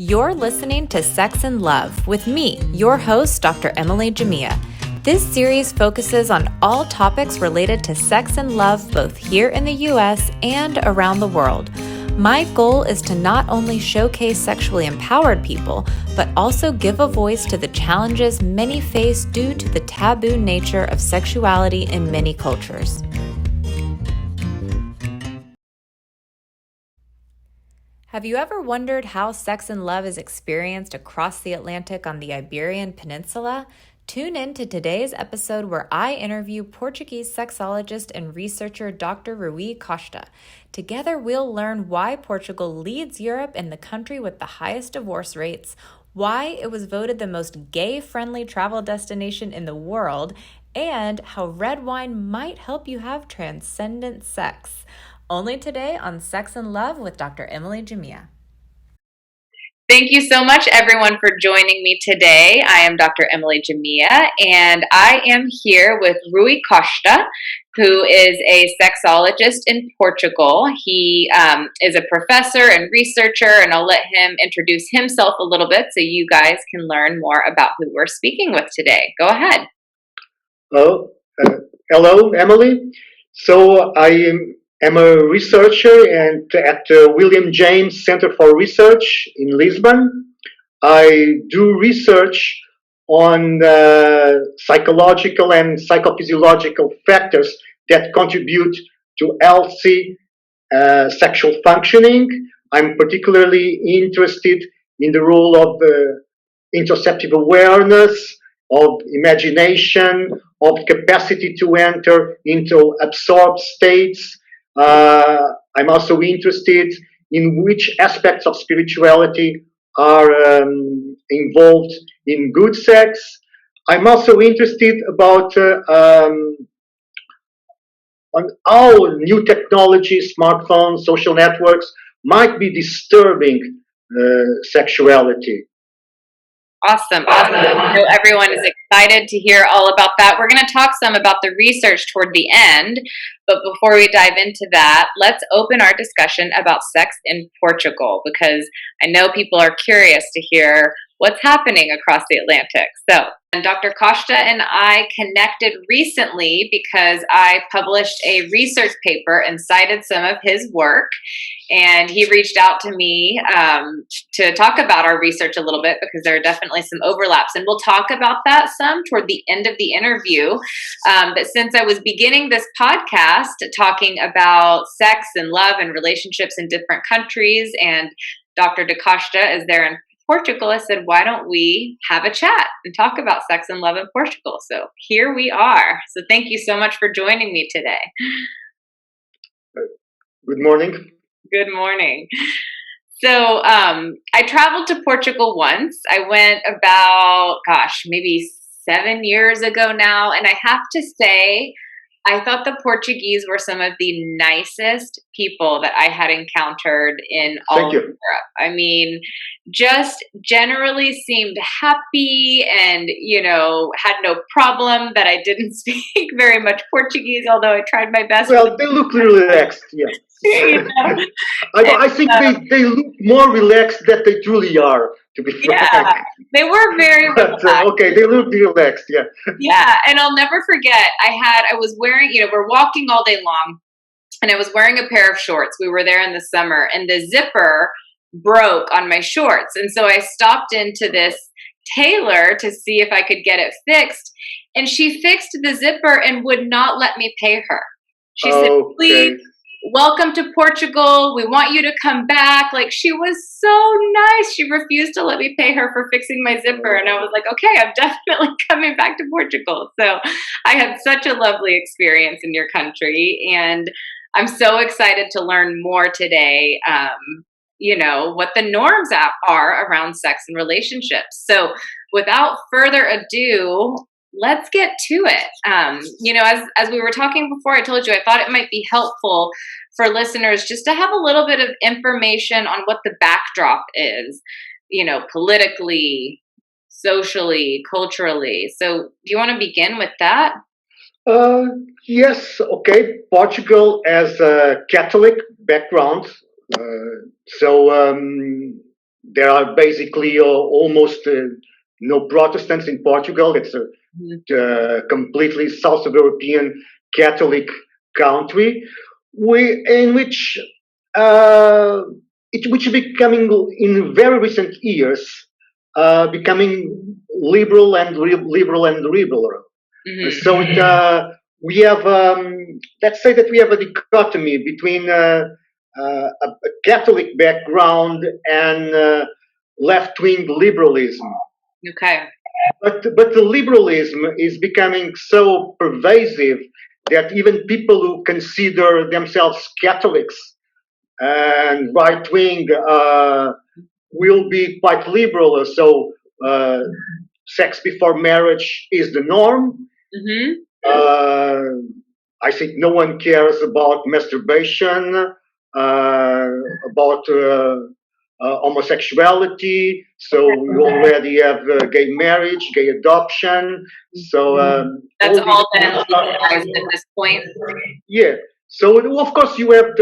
You're listening to Sex and Love with me, your host, Dr. Emily Jamia. This series focuses on all topics related to sex and love both here in the US and around the world. My goal is to not only showcase sexually empowered people, but also give a voice to the challenges many face due to the taboo nature of sexuality in many cultures. Have you ever wondered how sex and love is experienced across the Atlantic on the Iberian Peninsula? Tune in to today's episode where I interview Portuguese sexologist and researcher Dr. Rui Costa. Together, we'll learn why Portugal leads Europe in the country with the highest divorce rates, why it was voted the most gay-friendly travel destination in the world, and how red wine might help you have transcendent sex. Only today on Sex and Love with Dr. Emily Jamia. Thank you so much, everyone, for joining me today. I am Dr. Emily Jamia, and I am here with Rui Costa, who is a sexologist in Portugal. He is a professor and researcher, and I'll let him introduce himself a little bit so you guys can learn more about who we're speaking with today. Go ahead. Hello, Emily. So I am a researcher and at the William James Center for Research in Lisbon. I do research on psychological and psychophysiological factors that contribute to healthy sexual functioning. I'm particularly interested in the role of interoceptive awareness, of imagination, of capacity to enter into absorbed states. I'm also interested in which aspects of spirituality are involved in good sex. I'm also interested about on how new technologies, smartphones, social networks might be disturbing sexuality. Awesome. I know everyone is excited to hear all about that. We're going to talk some about the research toward the end, but before we dive into that, let's open our discussion about sex in Portugal, because I know people are curious to hear what's happening across the Atlantic. So, and Dr. Costa and I connected recently because I published a research paper and cited some of his work. And he reached out to me to talk about our research a little bit because there are definitely some overlaps. And we'll talk about that some toward the end of the interview. But since I was beginning this podcast talking about sex and love and relationships in different countries, and Dr. Da Costa is there in Portugal, I said, why don't we have a chat and talk about sex and love in Portugal? So here we are. So thank you so much for joining me today. Good morning. Good morning. So I traveled to Portugal once. I went about, maybe 7 years ago now. And I have to say, I thought the Portuguese were some of the nicest people that I had encountered in all of Europe. I mean, just generally seemed happy and, had no problem that I didn't speak very much Portuguese, although I tried my best. Well, they look relaxed, yeah. I think they look more relaxed than they truly are, to be frank. Yeah, they were very relaxed. Okay, they look relaxed, yeah. Yeah, and I'll never forget, I was wearing, we're walking all day long, and I was wearing a pair of shorts. We were there in the summer, and the zipper broke on my shorts. And so I stopped into this tailor to see if I could get it fixed, and she fixed the zipper and would not let me pay her. She said, please, welcome to Portugal. We want you to come back. Like, she was so nice. She refused to let me pay her for fixing my zipper. And I was like, okay, I'm definitely coming back to Portugal. So I had such a lovely experience in your country. And I'm so excited to learn more today, what the norms are around sex and relationships. So without further ado, let's get to it. As we were talking before, I told you I thought it might be helpful for listeners just to have a little bit of information on what the backdrop is, politically, socially, culturally. So do you want to begin with that? Yes, okay. Portugal has a Catholic background. So there are basically almost no Protestants in Portugal. It's a completely South European Catholic country, in which which is becoming in very recent years becoming liberal and littler. So we have, let's say that we have a dichotomy between a Catholic background and left-wing liberalism. Okay. But the liberalism is becoming so pervasive that even people who consider themselves Catholics and right-wing will be quite liberal. So sex before marriage is the norm. I think no one cares about masturbation, about homosexuality. So we already have gay marriage, gay adoption. So that's all been legalized at this point. Yeah. So of course you have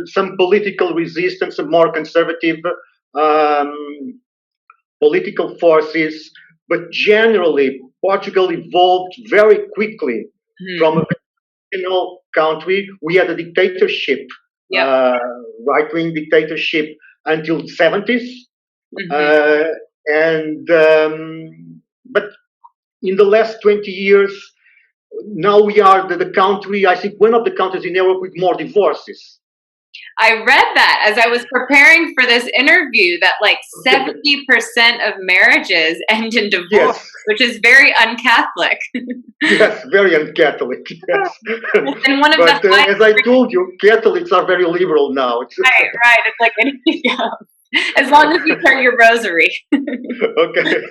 some political resistance, some more conservative political forces, but generally Portugal evolved very quickly from a national country. We had a dictatorship, right-wing dictatorship until the 70s. But in the last 20 years, now we are the country, I think, one of the countries in Europe with more divorces. I read that as I was preparing for this interview that like 70% of marriages end in divorce, which is very un-Catholic. Yes, very un-Catholic. Yes. And one of but as I told you, Catholics are very liberal now. Right. It's like anything else. As long as you pray your rosary. Okay.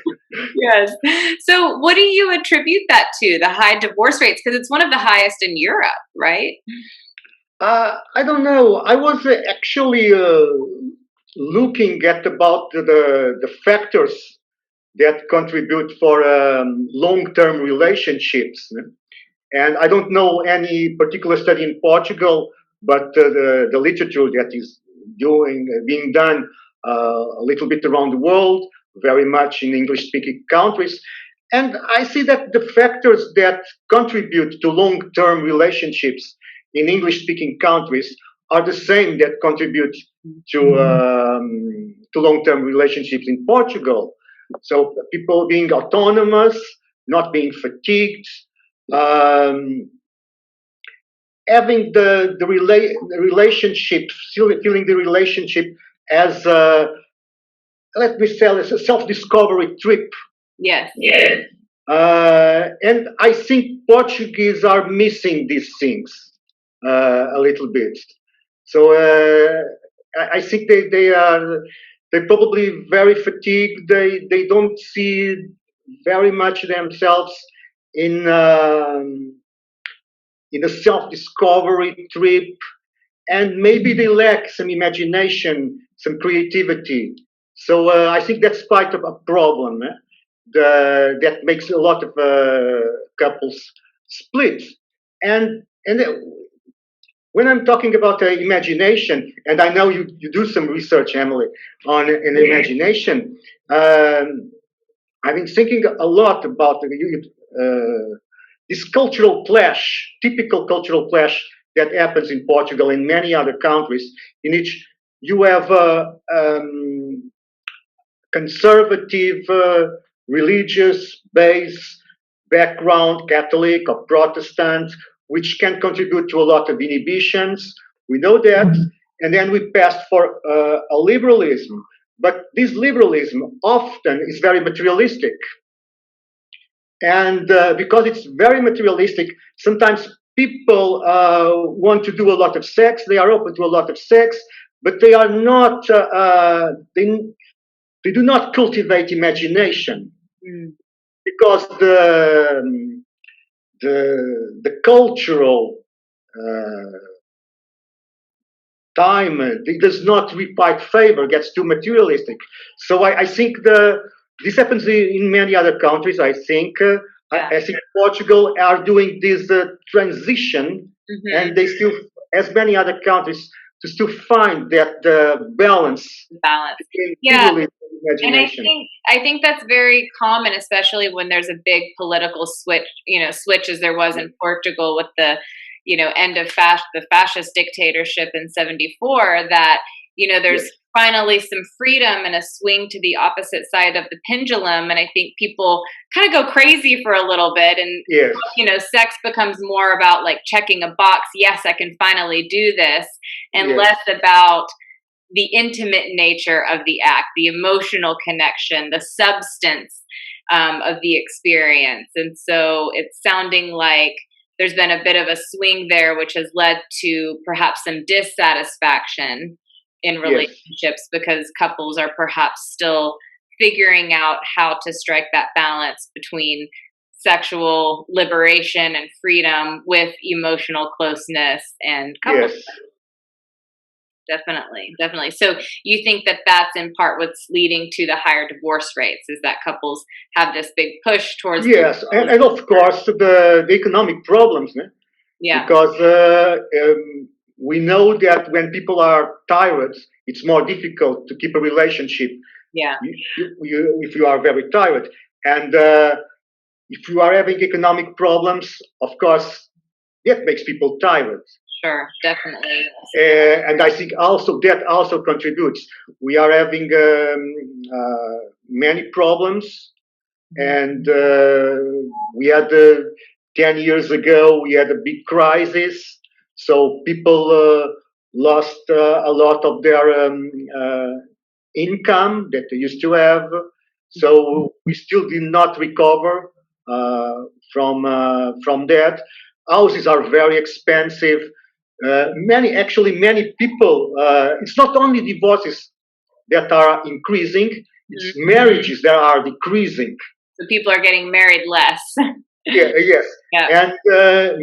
Yes. So what do you attribute that to, the high divorce rates? Because it's one of the highest in Europe, right? I don't know. I was actually looking at about the factors that contribute for long-term relationships. And I don't know any particular study in Portugal, but the literature that is being done a little bit around the world, very much in English-speaking countries. And I see that the factors that contribute to long-term relationships in English-speaking countries are the same that contribute to long-term relationships in Portugal. So people being autonomous, not being fatigued, having the relationship, feeling the relationship as let me say, as a self-discovery trip. Yes. And I think Portuguese are missing these things a little bit. So I think they're probably very fatigued. They don't see very much themselves in a self-discovery trip, and maybe they lack some imagination, some creativity. So I think that's quite a problem that makes a lot of couples split. And when I'm talking about imagination, and I know you do some research, Emily, on an imagination, I've been thinking a lot about this cultural clash, typical cultural clash that happens in Portugal and many other countries, in which you have conservative, religious base background, Catholic or Protestant, which can contribute to a lot of inhibitions. We know that. And then we passed for a liberalism. But this liberalism often is very materialistic. And because it's very materialistic, sometimes people want to do a lot of sex. They are open to a lot of sex, but they are not, they do not cultivate imagination. Because the cultural time it does not requite favor, gets too materialistic. So I think this happens in many other countries. I think I think Portugal are doing this transition, and they still, as many other countries, to still find that balance. Yeah. And I imagination. think that's very common, especially when there's a big political switch as there was in Portugal with the, end of the fascist dictatorship in '74. That there's Yes, finally some freedom and a swing to the opposite side of the pendulum, and I think people kind of go crazy for a little bit, and yes, sex becomes more about like checking a box. Yes, I can finally do this, and yes, less about the intimate nature of the act, the emotional connection, the substance of the experience. And so it's sounding like there's been a bit of a swing there, which has led to perhaps some dissatisfaction in yes, relationships because couples are perhaps still figuring out how to strike that balance between sexual liberation and freedom with emotional closeness and couple. yes. Definitely, definitely. So you think that that's in part what's leading to the higher divorce rates is that couples have this big push towards, Yes, and of course the economic problems, né? yeah, Because we know that when people are tired, it's more difficult to keep a relationship yeah, if you are very tired. And if you are having economic problems, of course, that makes people tired. sure, definitely. And I think also that also contributes. We are having many problems, and we had 10 years ago we had a big crisis, so people lost a lot of their income that they used to have. So we still did not recover from that. Houses are very expensive. Many people. It's not only divorces that are increasing; it's Mhm. marriages that are decreasing. So people are getting married less. Yeah, yes, Yeah. and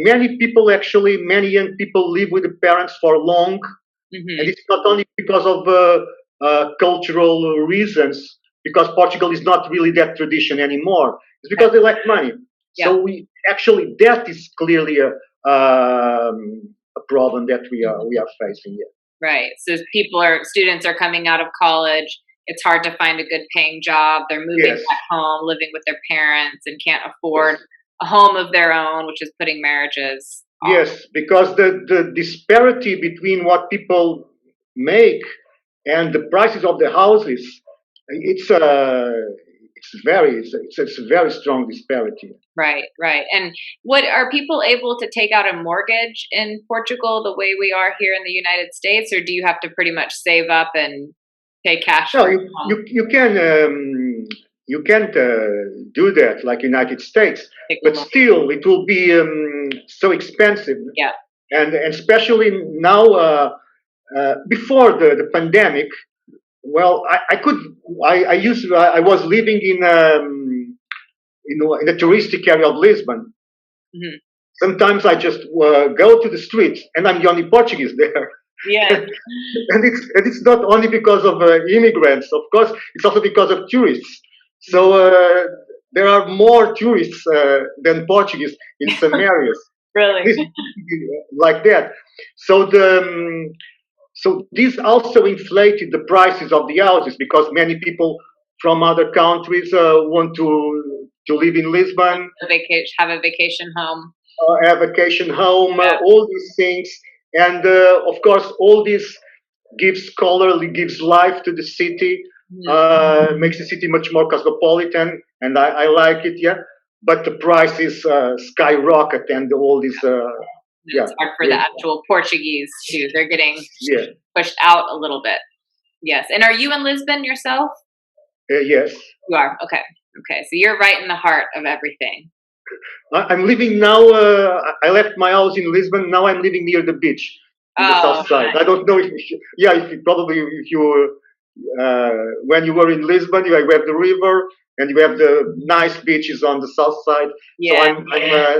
many young people live with the parents for long, and Hmm. it's not only because of cultural reasons, because Portugal is not really that tradition anymore. It's because they like money. Yeah. So we actually that is clearly a problem that we are facing here. Right. So students are coming out of college. It's hard to find a good paying job. They're moving Yes, back home, living with their parents, and can't yes, afford a home of their own, which is putting marriages off. yes. Because the disparity between what people make and the prices of the houses, it's it's a very strong disparity. Right, right. And what are people able to take out a mortgage in Portugal the way we are here in the United States, or do you have to pretty much save up and pay cash No, for a you home? you, you can't do that like United States, Take a but loan. still it will be so expensive, Yeah. and especially now before the pandemic. Well, I could I was living in a touristic area of Lisbon. Hmm. Sometimes I just go to the streets and I'm the only Portuguese there. Yes. And it's not only because of immigrants, of course, it's also because of tourists. So there are more tourists than Portuguese in some areas. Really? This like that. So so this also inflated the prices of the houses because many people from other countries want to live in Lisbon, Have a vacation home. a vacation home, Yeah. all these things, and of course, all this gives color, gives life to the city, Mhm. makes the city much more cosmopolitan, and I like it, yeah. But the prices skyrocket, and all this, yeah, It's hard for the really, actual Portuguese too. They're getting yeah, pushed out a little bit. Yes. And are you in Lisbon yourself? yes. You are. Okay. Okay. So you're right in the heart of everything. I'm living now. I left my house in Lisbon. Now I'm living near the beach in the Oh, south side. I don't know if, yeah, probably if you when you were in Lisbon, you have the river and you have the nice beaches on the south side. So yeah. I'm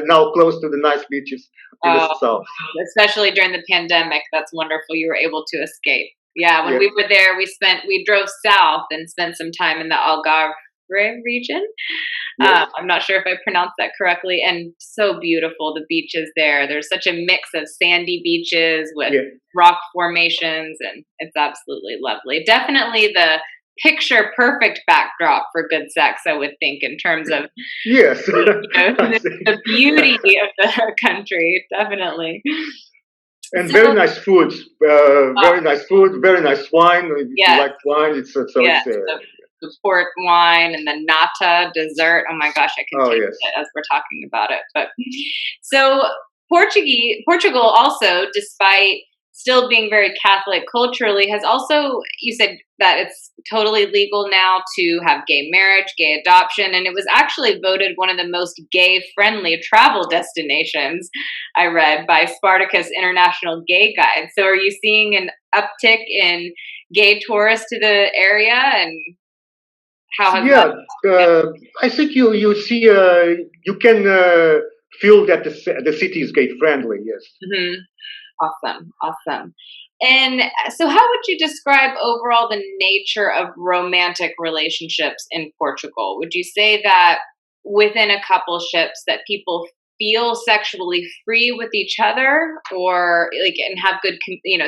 now close to the nice beaches in the Oh, south. especially during the pandemic. That's wonderful. You were able to escape. Yeah, when Yes, we were there, we drove south and spent some time in the Algarve region. yes, I'm not sure if I pronounced that correctly. And so beautiful, the beaches there. There's such a mix of sandy beaches with yeah, rock formations, and it's absolutely lovely. Definitely the picture perfect backdrop for good sex, I would think, in terms of Yes. the beauty of the country, definitely. And So, very nice food, very nice food, very nice wine. If you yes, like wine, it's so yes, it's. the port wine and the nata dessert. Oh my gosh, I can Oh taste yes. it as we're talking about it. But so Portugal also, despite still being very Catholic culturally, has also, you said that it's totally legal now to have gay marriage, gay adoption, and it was actually voted one of the most gay-friendly travel destinations, I read, by Spartacus International Gay Guide. So are you seeing an uptick in gay tourists to the area, and how has Yeah, that? I think you see you can feel that the city is gay friendly. Yes. Mhm. Awesome, awesome. And so, how would you describe overall the nature of romantic relationships in Portugal? Would you say that within a coupleships that people feel sexually free with each other, or like and have good,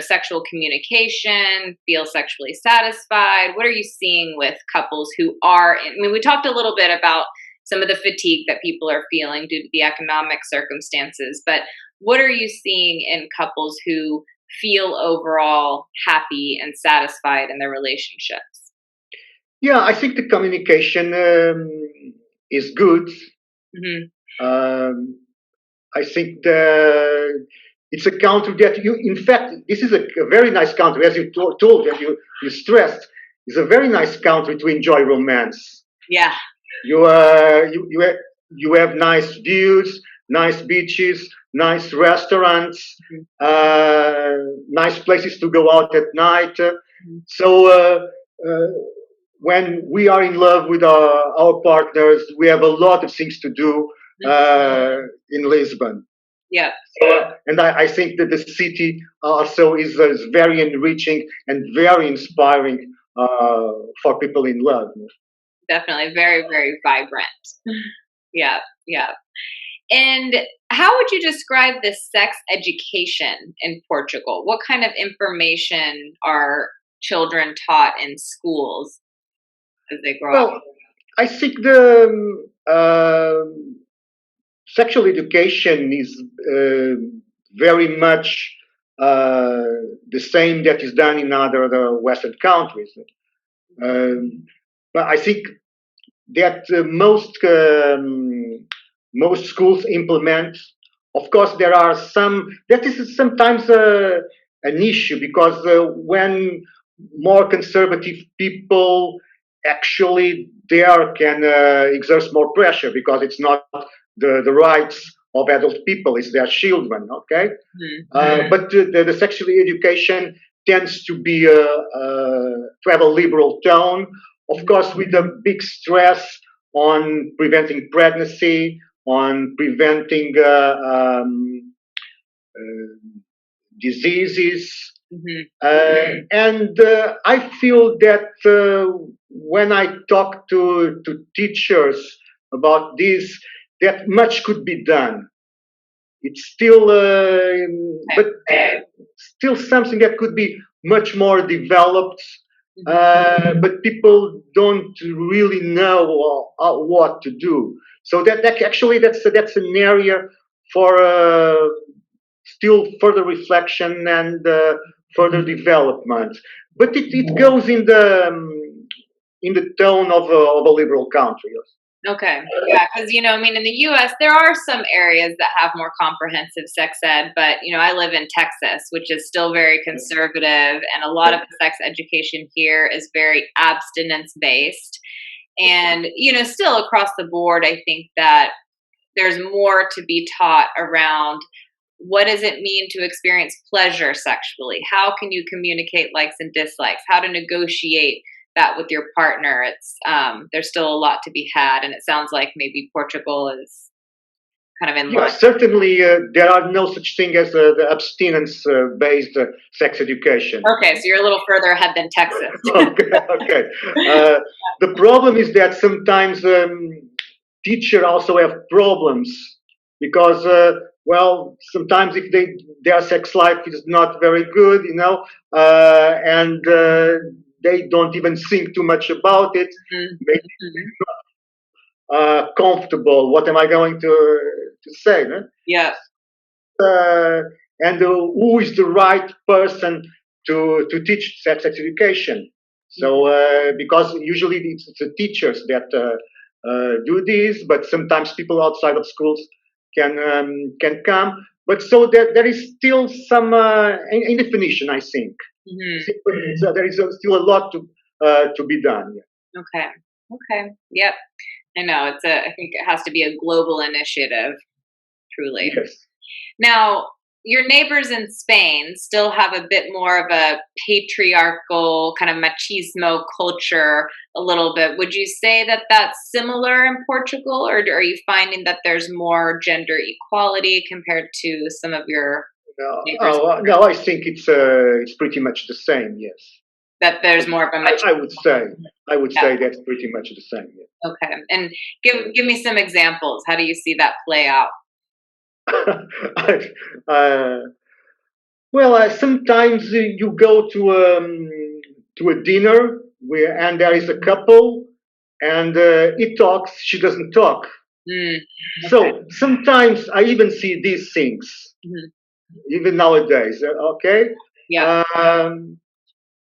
sexual communication, feel sexually satisfied? What are you seeing with couples who are in? I mean, we talked a little bit about some of the fatigue that people are feeling due to the economic circumstances, but what are you seeing in couples who feel overall happy and satisfied in their relationships? Yeah, I think the communication is good. Hmm. Um, I think it's a country that in fact, this is a very nice country, as you told and you stressed. It's a very nice country to enjoy romance. Yeah. You have nice views, nice beaches, nice restaurants, Mhm. nice places to go out at night. Mhm. So when we are in love with our partners, we have a lot of things to do in Lisbon. Yeah, And I think that the city also is very enriching and very inspiring for people in love. definitely. Very, very vibrant. Yeah, yeah. And how would you describe the sex education in Portugal? What kind of information are children taught in schools as they grow up? Well, I think the sexual education is very much the same that is done in other Western countries. Um, but I think that most schools implement. Of course, there are some. That is sometimes an issue because when more conservative people actually there can exert more pressure because it's not the rights of adult people; it's their children. Okay, but the sexual education tends to be to have a liberal tone, of course, with a big stress on preventing pregnancy, on preventing diseases. Mhm. And I feel that when I talk to teachers about this, that much could be done. It's still, but still something that could be much more developed. But people don't really know what to do. So that actually that's an area for still further reflection and further development. But it goes in the tone of a liberal country. Okay. Yeah, because I mean, in the U.S., there are some areas that have more comprehensive sex ed, but I live in Texas, which is still very conservative, and a lot of the sex education here is very abstinence based. And still across the board, I think that there's more to be taught around what does it mean to experience pleasure sexually? How can you communicate likes and dislikes? How to negotiate that with your partner? It's there's still a lot to be had, and it sounds like maybe Portugal is kind of in Yeah, line. certainly there are no such thing as the abstinence-based sex education. Okay, so you're a little further ahead than Texas. Okay. The problem is that sometimes teachers also have problems because, well, sometimes if their sex life is not very good, and they don't even think too much about it. Maybe comfortable. What am I going to say? No? Yeah. And who is the right person to teach sex education? So because usually it's the teachers that do this, but sometimes people outside of schools can come. But so there is still some indefinition, I think. So there is still a lot to be done. Yeah. Okay. Yep. I know I think it has to be a global initiative, truly. Yes. Now, your neighbors in Spain still have a bit more of a patriarchal kind of machismo culture a little bit. Would you say that that's similar in Portugal, or are you finding that there's more gender equality compared to some of your neighbors? No, I think it's pretty much the same, yes. That there's more of a machismo. I would say that's pretty much the same, yes. Okay. And give me some examples. How do you see that play out? Well, sometimes you go to a dinner and there is a couple, and he talks, she doesn't talk. Okay. So sometimes I even see these things, even nowadays. Okay. Yeah.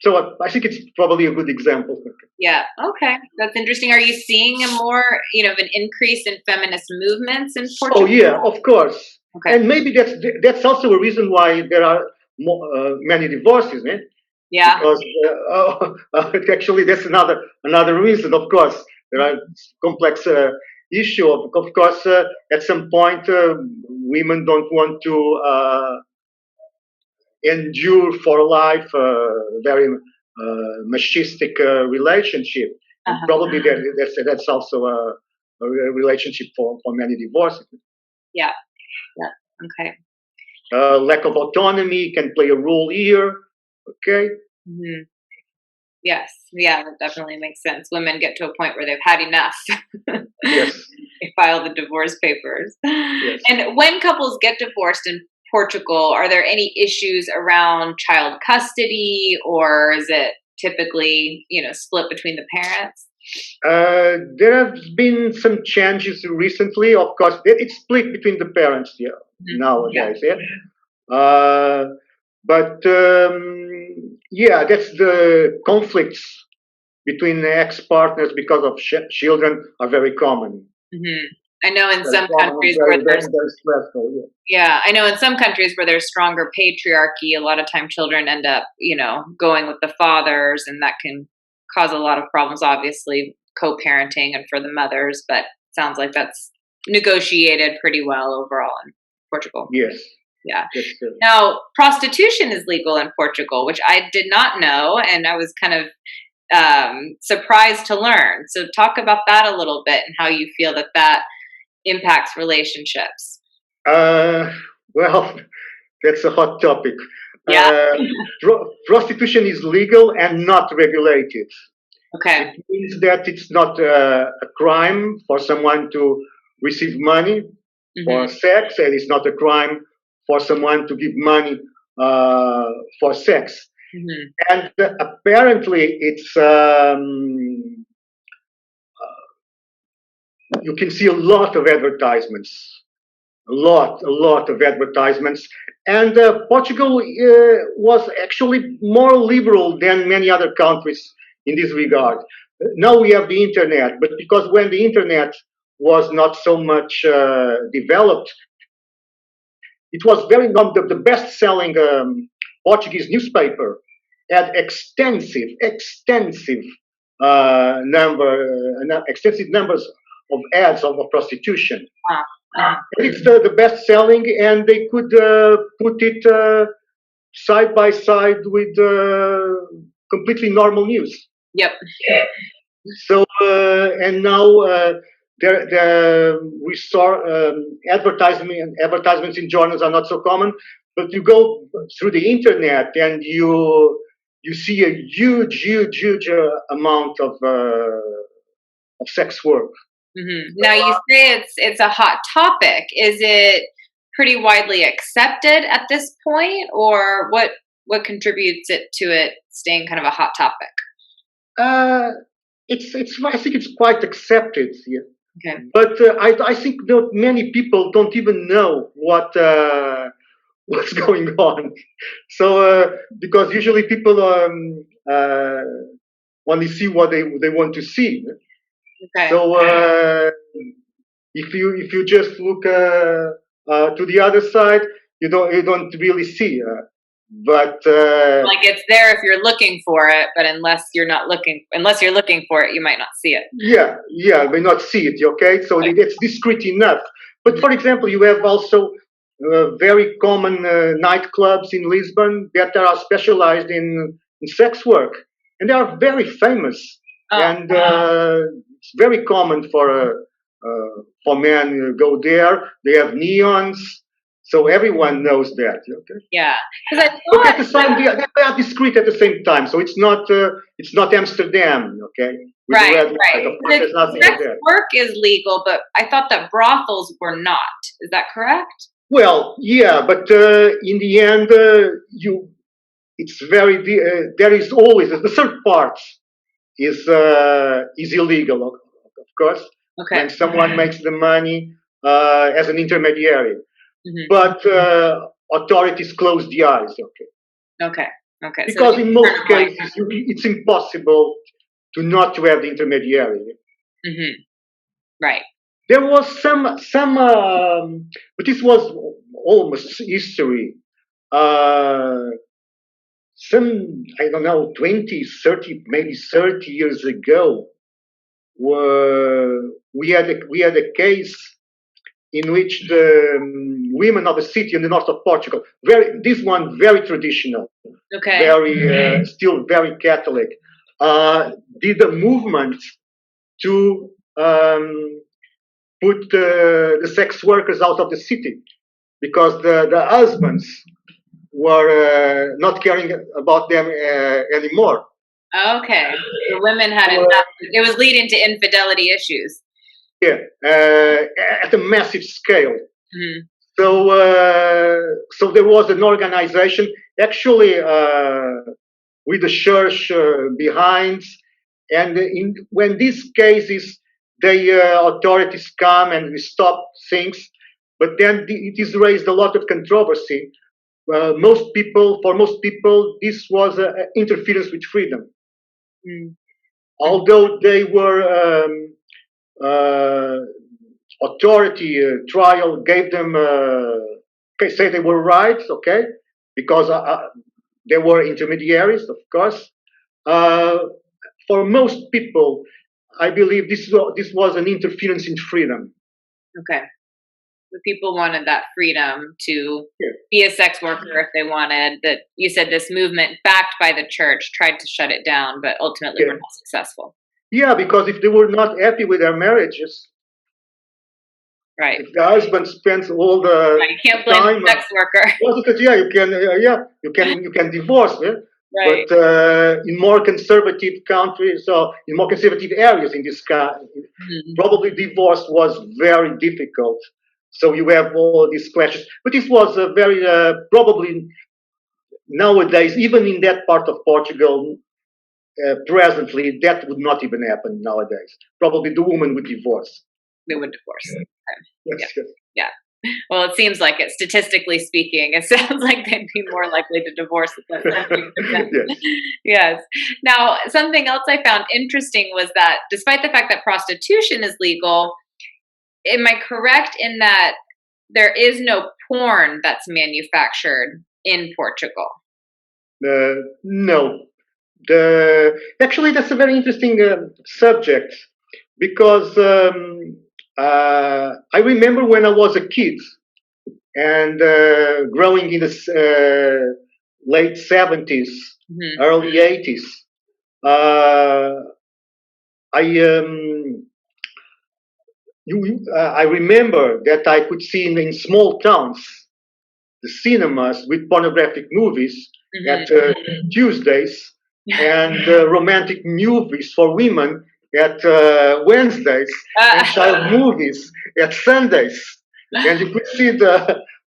So I think it's probably a good example. Yeah. Okay. That's interesting. Are you seeing a more, of an increase in feminist movements in Portugal? Oh yeah, of course. Okay. And maybe that's also a reason why there are many divorces, eh? Yeah. Because actually that's another reason. Of course, there are complex issue. Of course, at some point, women don't want to endure for life very machistic relationship. Probably that's also a relationship for many divorces. Yeah. Okay. Lack of autonomy can play a role here. Okay. Yes. Yeah, that definitely makes sense. Women get to a point where they've had enough. Yes. They file the divorce papers. Yes. And when couples get divorced in Portugal, are there any issues around child custody, or is it typically, split between the parents? There have been some changes recently. Of course, it's split between the parents nowadays. Yeah. But that's the conflicts between ex-partners because of children are very common. I know in some countries where there's very stressful. Yeah, I know in some countries where there's stronger patriarchy, a lot of time children end up, going with the fathers, and that can cause a lot of problems, obviously, co-parenting and for the mothers, but it sounds like that's negotiated pretty well overall in Portugal. Yes. Yeah. Now, prostitution is legal in Portugal, which I did not know, and I was kind of surprised to learn. So talk about that a little bit and how you feel that impacts relationships. Well, that's a hot topic. Yeah. Prostitution is legal and not regulated. Okay. It means that it's not a crime for someone to receive money for sex, and it's not a crime for someone to give money for sex. And apparently, it's you can see a lot of advertisements. A lot of advertisements. And Portugal was actually more liberal than many other countries in this regard. Now we have the internet, but because when the internet was not so much developed, it was very the best-selling Portuguese newspaper had extensive numbers of ads of prostitution. It's the best selling, and they could put it side by side with completely normal news. Yep. So and now we saw advertisements in journals are not so common, but you go through the internet and you see a huge amount of sex work. Now you say it's a hot topic. Is it pretty widely accepted at this point, or what contributes to it staying kind of a hot topic? It's I think it's quite accepted here. Okay. But I think that many people don't even know what's going on. So because usually people only see what they want to see. Okay. So if you just look to the other side, you don't really see. But like it's there if you're looking for it, but unless you're looking for it, you might not see it. Yeah, may not see it. Okay, so it's discreet enough. But for example, you have also very common nightclubs in Lisbon that are specialized in sex work, and they are very famous. And it's very common for men go there. They have neons. So everyone knows that. Okay. Yeah, but at the same, they are discreet at the same time. So it's not Amsterdam. Okay. With right. Of course, there's nothing like that. Work is legal, but I thought that brothels were not. Is that correct? Well, yeah, but in the end, it's very. There is always the third part is illegal, of course. Okay. When someone makes the money as an intermediary. Mm-hmm. But authorities close the eyes. Okay. Because so in most cases, it's impossible not to have the intermediary. Mm-hmm. Right. There was some, but this was almost history. Some, I don't know, 20, 30, maybe 30 years ago, we had a case in which the women of the city in the north of Portugal, this one very traditional, very still very Catholic, did a movement to put the sex workers out of the city because the husbands were not caring about them anymore. Okay, the women had enough. It was leading to infidelity issues. Yeah, at a massive scale. Mm-hmm. So there was an organization, actually, with the church behind, and when these cases, the authorities come and stop things, but then it is raised a lot of controversy. For most people, this was interference with freedom. Mm. Although they were authority trial gave them say they were right, okay, because they were intermediaries, of course. For most people, I believe this was an interference in freedom. Okay. The people wanted that freedom to be a sex worker if they wanted. That you said this movement backed by the church tried to shut it down, but ultimately were not successful. Yeah, because if they were not happy with their marriages, right? If the husband spends all the you can't blame time, the sex worker. Well, because you can divorce, yeah? Right. But in more conservative countries, or in more conservative areas in this country, probably divorce was very difficult. So you have all these clashes. But this was a very probably nowadays, even in that part of Portugal, presently, that would not even happen nowadays. Probably the woman would divorce. They would divorce. Okay. Yes. Yeah. Well, it seems like it. Statistically speaking, it sounds like they'd be more likely to divorce than yes. Yes. Now, something else I found interesting was that despite the fact that prostitution is legal, am I correct in that there is no porn that's manufactured in Portugal? No. Actually, that's a very interesting subject because I remember when I was a kid and growing in the late 70s, early 80s, I remember that I could see in small towns the cinemas with pornographic movies at Tuesdays and romantic movies for women at Wednesdays and child movies at Sundays. And you could see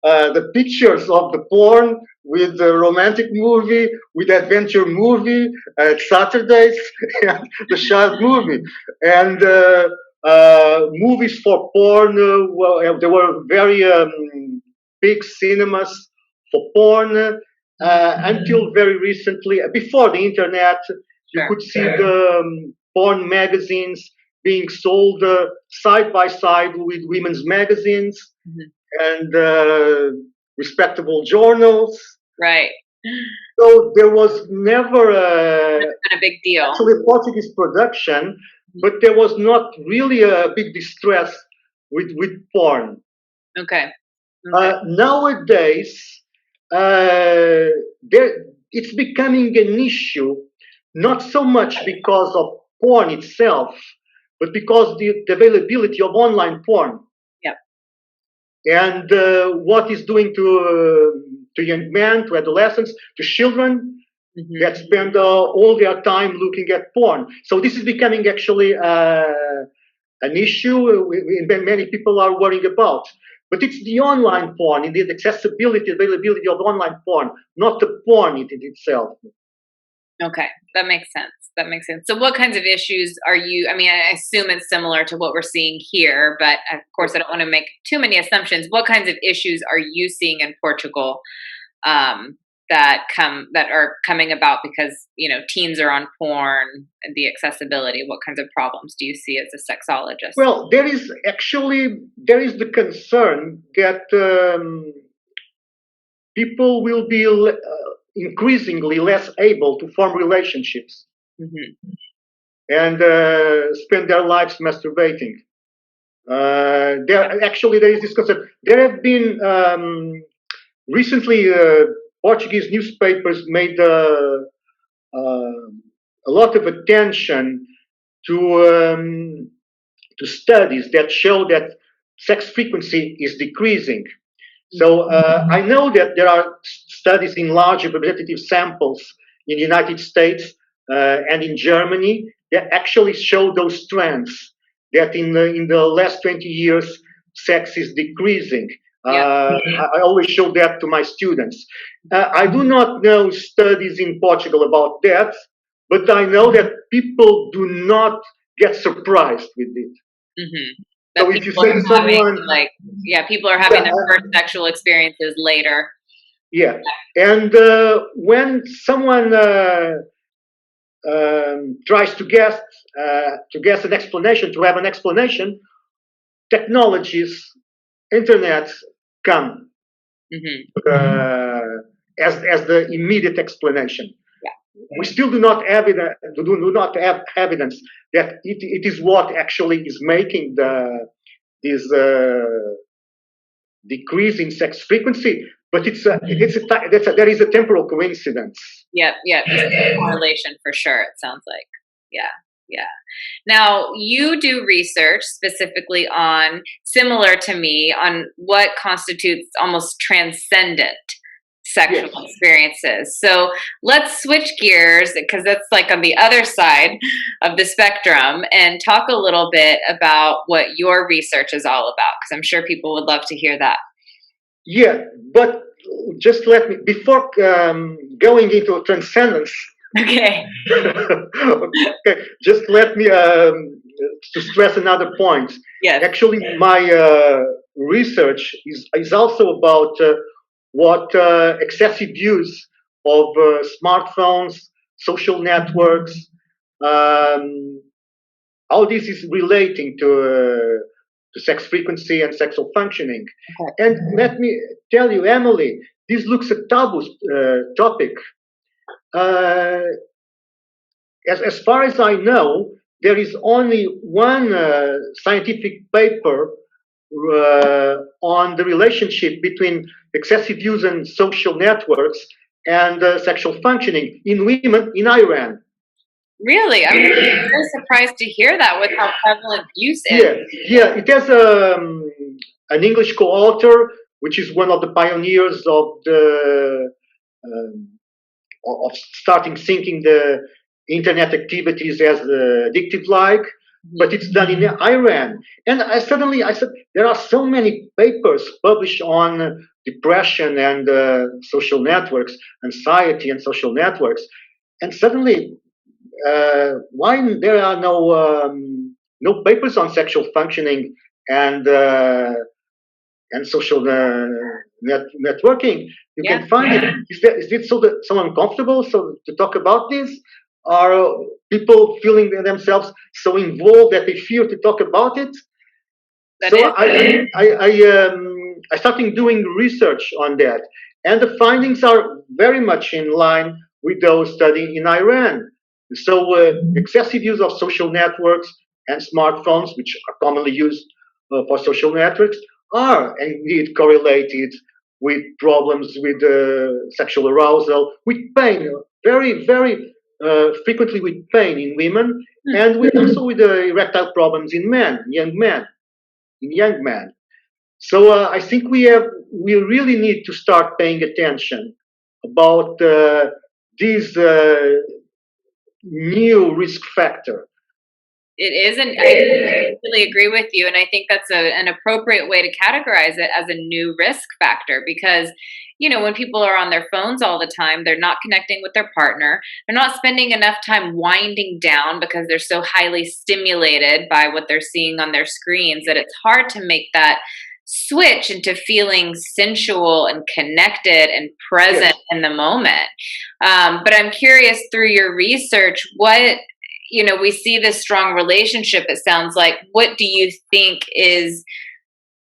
the pictures of the porn with the romantic movie, with adventure movie at Saturdays, and the child movie. And movies for porn, well, there were very big cinemas for porn until very recently. Before the internet, you could see the porn magazines being sold side by side with women's magazines and respectable journals. Right. So there was never a big deal. Actually a Portuguese production, but there was not really a big distress with porn. Okay. Nowadays, it's becoming an issue, not so much because of porn itself, but because the availability of online porn. Yep. And what it's doing to young men, to adolescents, to children that spend all their time looking at porn. So this is becoming actually an issue many people are worrying about. But it's the online porn, indeed, accessibility, availability of online porn, not the porn in itself. Okay, that makes sense. That makes sense. So what kinds of issues are you, I mean, I assume it's similar to what we're seeing here, but of course I don't want to make too many assumptions. What kinds of issues are you seeing in Portugal that are coming about because, you know, teens are on porn and the accessibility? What kinds of problems do you see as a sexologist? Well, there is the concern that people will be increasingly less able to form relationships and spend their lives masturbating. There is this concern. There have been recently Portuguese newspapers made a lot of attention to studies that show that sex frequency is decreasing. So I know that there are studies in large representative samples in the United States and in Germany that actually show those trends, that in the last 20 years, sex is decreasing. I always show that to my students. I do not know studies in Portugal about that, but I know that people do not get surprised with it. So if you say to someone, people are having their first sexual experiences later. Yeah, and when someone tries to guess an explanation, to have an explanation, technologies, internet come as the immediate explanation. We still do not have evidence that it is what actually is making this decrease in sex frequency, but there is a temporal coincidence. Yep, it's a correlation for sure. It sounds like, yeah. Now you do research specifically on, similar to me, on what constitutes almost transcendent sexual experiences. So let's switch gears, because that's like on the other side of the spectrum, and talk a little bit about what your research is all about, because I'm sure people would love to hear that. Yeah, but just let me, before going into transcendence, okay, just let me to stress another point. Yes. Actually, my research is also about what excessive use of smartphones, social networks, how this is relating to sex frequency and sexual functioning. Okay. And let me tell you, Emily, this looks a taboo topic. As far as I know, there is only one scientific paper on the relationship between excessive use in social networks and sexual functioning in women in Iran. Really? I'm very surprised to hear that with how prevalent use is. Yeah. It has an English co-author, which is one of the pioneers of starting thinking the internet activities as addictive-like. but it's done in Iran. And suddenly I said, there are so many papers published on depression and social networks, anxiety and social networks. And suddenly, why there are no papers on sexual functioning and social networking? You can find it. Is it so uncomfortable to talk about this? Are people feeling themselves so involved that they fear to talk about it? I started doing research on that, and the findings are very much in line with those studied in Iran. So, excessive use of social networks and smartphones, which are commonly used for social networks, are indeed correlated with problems with sexual arousal, with pain, very, very frequently with pain in women, and also with erectile problems in young men. So I think we really need to start paying attention about this new risk factor. It is, and I completely agree with you. And I think that's an appropriate way to categorize it as a new risk factor because, when people are on their phones all the time, they're not connecting with their partner. They're not spending enough time winding down because they're so highly stimulated by what they're seeing on their screens that it's hard to make that switch into feeling sensual and connected and present in the moment. But I'm curious through your research, we see this strong relationship, it sounds like. What do you think is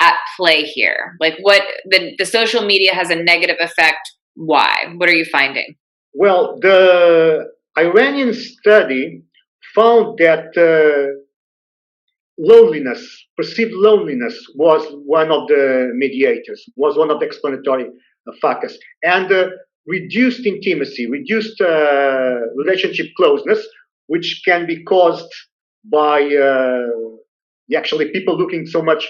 at play here? Like what the social media has a negative effect. Why? What are you finding? Well, the Iranian study found that perceived loneliness was one of the mediators, was one of the explanatory factors. And reduced intimacy, reduced relationship closeness, which can be caused by actually people looking so much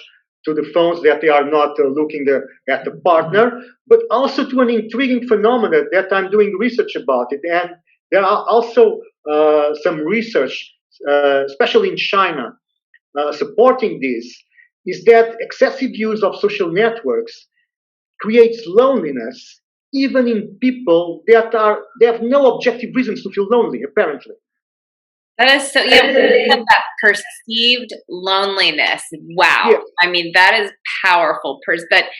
to the phones that they are not looking at the partner, but also to an intriguing phenomenon that I'm doing research about it. And there are also some research, especially in China, supporting this, is that excessive use of social networks creates loneliness even in people that have no objective reasons to feel lonely, apparently. That is so, that perceived loneliness. Wow. Yeah. I mean, that is powerful. That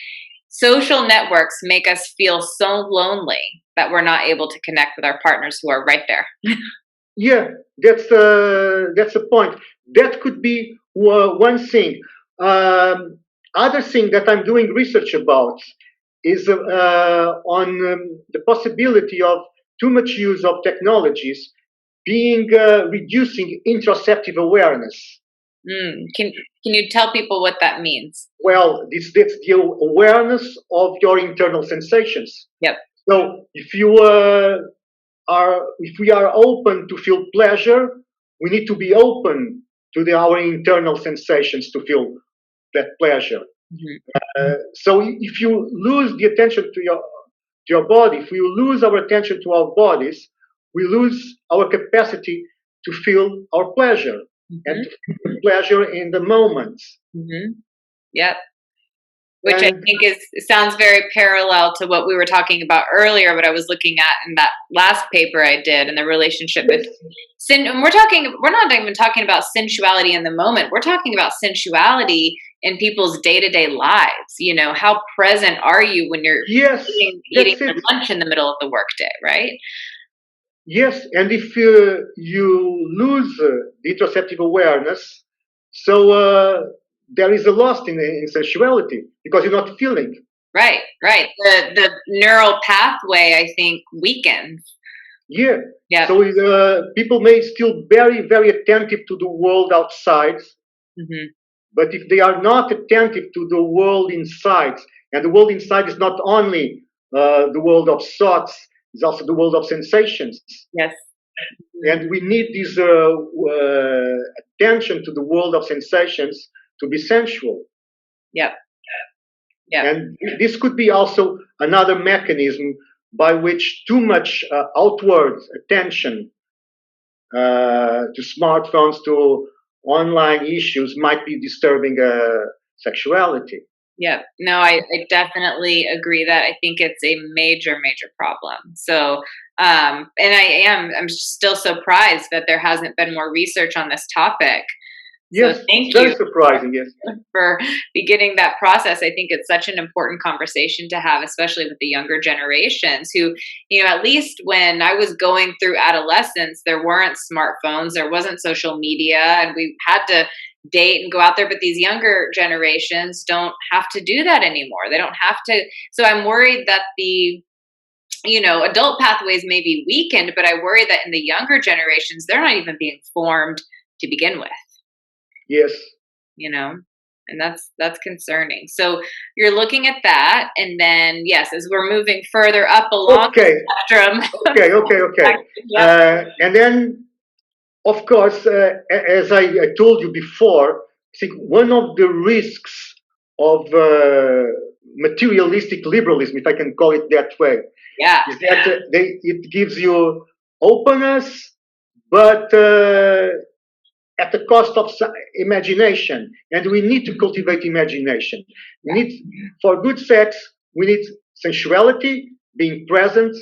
social networks make us feel so lonely that we're not able to connect with our partners who are right there. Yeah, that's a point. That could be one thing. Other thing that I'm doing research about is on the possibility of too much use of technologies being reducing interoceptive awareness. Can you tell people what that means? Well, that's the awareness of your internal sensations. Yep. So if we are open to feel pleasure, we need to be open to our internal sensations to feel that pleasure. Mm-hmm. So if you lose the attention to your body, if we lose our attention to our bodies, we lose our capacity to feel our pleasure and to feel pleasure in the moments. Mm-hmm. Yep. Which I think sounds very parallel to what we were talking about earlier, what I was looking at in that last paper I did, and the relationship with and we're not even talking about sensuality in the moment. We're talking about sensuality in people's day-to-day lives. How present are you when you're eating lunch in the middle of the workday, right? Yes, and if you lose the interoceptive awareness, so there is a loss in sensuality because you're not feeling. Right. The neural pathway, I think, weakens. Yeah. So people may still very, very attentive to the world outside, but if they are not attentive to the world inside, and the world inside is not only the world of thoughts, it's also the world of sensations. Yes. And we need this attention to the world of sensations to be sensual. Yep. Yeah. And this could be also another mechanism by which too much outward attention to smartphones, to online issues might be disturbing sexuality. Yeah, no, I definitely agree that I think it's a major, major problem. So, and I'm still surprised that there hasn't been more research on this topic. So Yes, thank very you surprising. Yes. for beginning that process. I think it's such an important conversation to have, especially with the younger generations who, at least when I was going through adolescence, there weren't smartphones, there wasn't social media, and we had to date and go out there. But these younger generations don't have to do that anymore. They don't have to. So I'm worried that the adult pathways may be weakened, but I worry that in the younger generations, they're not even being formed to begin with. Yes. And that's concerning. So you're looking at that, and then yes, as we're moving further up along the spectrum. Okay. And then, of course, as I told you before, I think one of the risks of materialistic liberalism, if I can call it that way, is that it gives you openness, but at the cost of imagination. And we need to cultivate imagination. For good sex, we need sensuality, being present,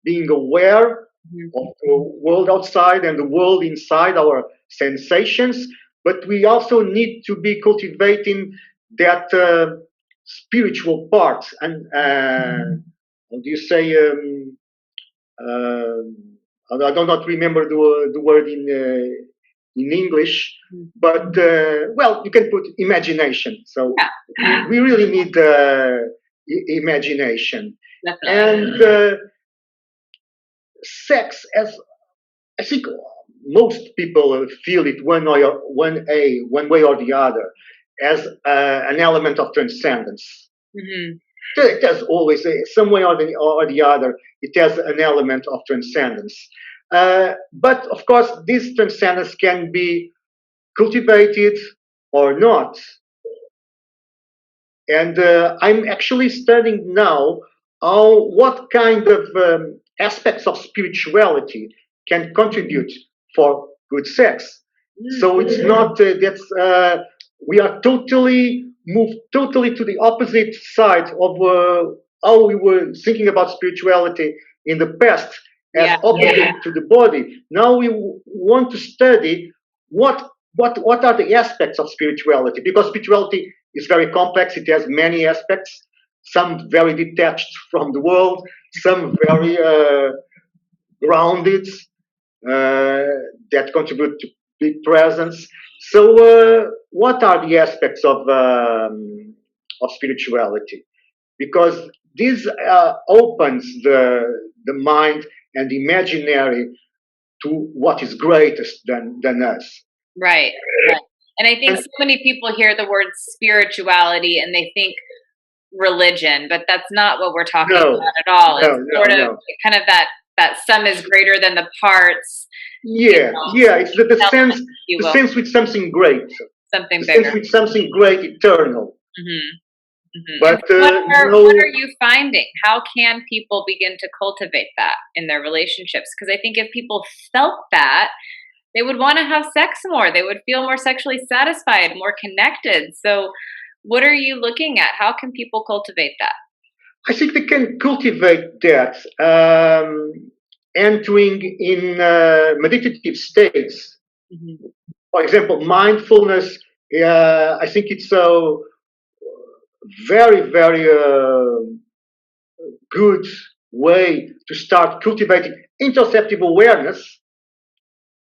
being aware of the world outside and the world inside our sensations. But we also need to be cultivating that spiritual part. And how do you say? I do not remember the word in English, but you can put imagination. So we really need imagination. Definitely. And sex, as I think most people feel it one way or the other, as an element of transcendence. Mm-hmm. It has always, some way or the other, it has an element of transcendence. But of course, this transcendence can be cultivated or not. And I'm actually studying now what kind of aspects of spirituality can contribute for good sex. So it's not that we are moved totally to the opposite side of how we were thinking about spirituality in the past, as opposite to the body. Now we want to study what are the aspects of spirituality, because spirituality is very complex. It has many aspects, some very detached from the world, some very grounded, that contribute to big presence. So what are the aspects of spirituality? Because this opens the mind and the imaginary to what is greatest than us. Right. And I think so many people hear the word spirituality and they think religion, but that's not what we're talking about at all. It's kind of that sum is greater than the parts. It's the sense with something great. Something bigger. Sense with something great, eternal. Mm-hmm. Mm-hmm. But what are you finding? How can people begin to cultivate that in their relationships? Because I think if people felt that, they would want to have sex more. They would feel more sexually satisfied, more connected. So what are you looking at? How can people cultivate that? I think they can cultivate that entering in meditative states. Mm-hmm. For example, mindfulness, I think it's a very, very good way to start cultivating interoceptive awareness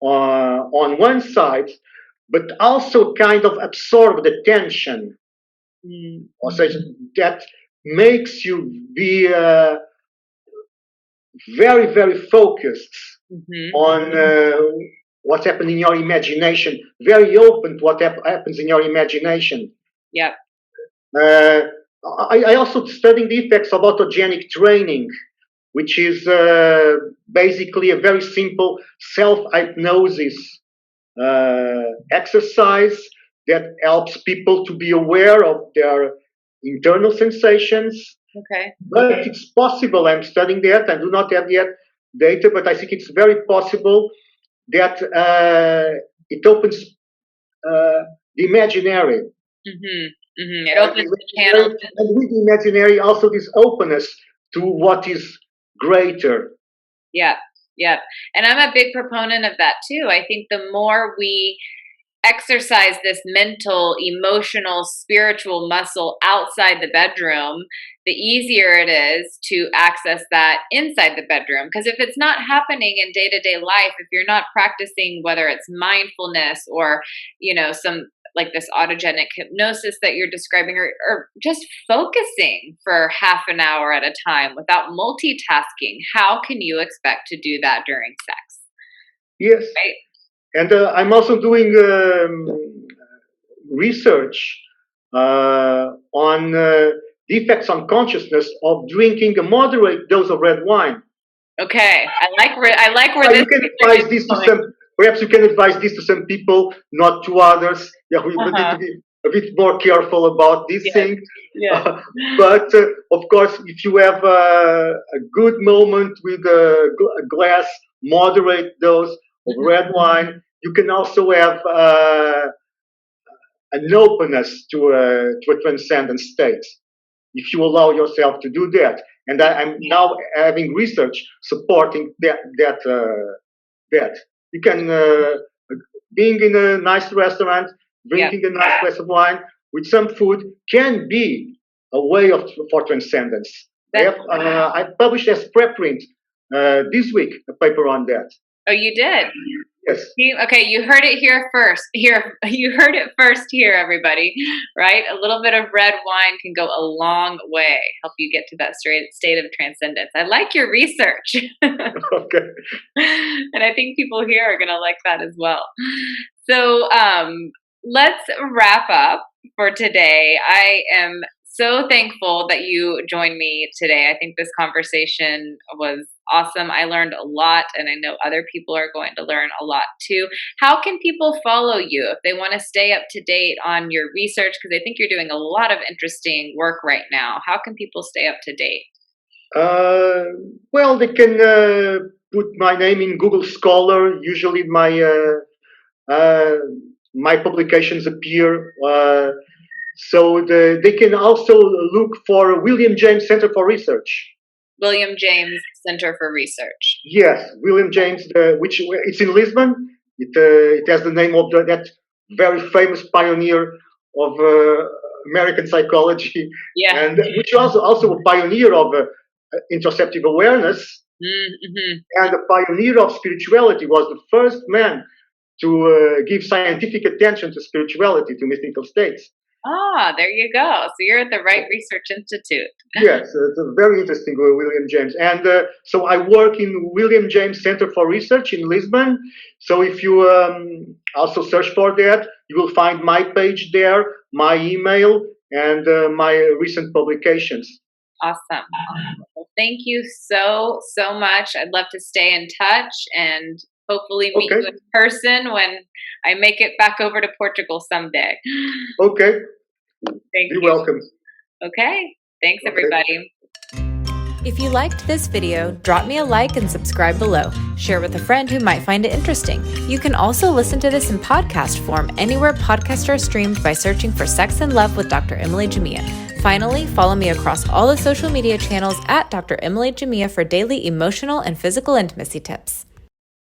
on one side, but also kind of absorb the tension. Or so that makes you be very, very focused on what's happening in your imagination, very open to what happens in your imagination. Yeah. I also studying the effects of autogenic training, which is basically a very simple self-hypnosis exercise that helps people to be aware of their internal sensations. Okay. But it's possible, I'm studying that, I do not have yet data, but I think it's very possible that it opens the imaginary. It opens the channel. And with the imaginary, also this openness to what is greater. Yeah. And I'm a big proponent of that too. I think the more we exercise this mental, emotional, spiritual muscle outside the bedroom, the easier it is to access that inside the bedroom. Because if it's not happening in day-to-day life, if you're not practicing, whether it's mindfulness or, some like this autogenic hypnosis that you're describing, or just focusing for half an hour at a time without multitasking, how can you expect to do that during sex? Yes. Right? And I'm also doing research on the effects on consciousness of drinking a moderate dose of red wine. Okay, I like where this. You can advise this to some. Perhaps you can advise this to some people, not to others. Yeah, we need to be a bit more careful about this thing. Yeah. But of course, if you have a good moment with a glass, moderate dose of red wine, you can also have an openness to a transcendent state if you allow yourself to do that. And I'm now having research supporting that. You can, being in a nice restaurant, drinking a nice glass of wine with some food can be a way for transcendence. I published as preprint this week a paper on that. Oh, you did? Yes. Okay, you heard it here first. You heard it first here, everybody. Right? A little bit of red wine can go a long way, help you get to that state of transcendence. I like your research. Okay. And I think people here are going to like that as well. So let's wrap up for today. I am so thankful that you joined me today. I think this conversation was awesome. I learned a lot, and I know other people are going to learn a lot too. How can people follow you if they want to stay up to date on your research? Because I think you're doing a lot of interesting work right now. How can people stay up to date? Well, they can put my name in Google Scholar. Usually my publications appear. So they can also look for William James Center for Research. William James Center for Research. Yes, William James, which it's in Lisbon. It has the name of that very famous pioneer of American psychology, and which also a pioneer of interoceptive awareness, and a pioneer of spirituality. Was the first man to give scientific attention to spirituality, to mystical states. Ah, there you go. So you're at the right research institute. Yes, it's a very interesting William James. And so I work in William James Center for Research in Lisbon. So if you also search for that, you will find my page there, my email, and my recent publications. Awesome. Well, thank you so much. I'd love to stay in touch and hopefully meet you in person when I make it back over to Portugal someday. Okay. Thank you. You're welcome. Okay. Thanks, everybody. If you liked this video, drop me a like and subscribe below. Share with a friend who might find it interesting. You can also listen to this in podcast form anywhere podcasts are streamed by searching for Sex and Love with Dr. Emily Jamia. Finally, follow me across all the social media channels at Dr. Emily Jamia for daily emotional and physical intimacy tips.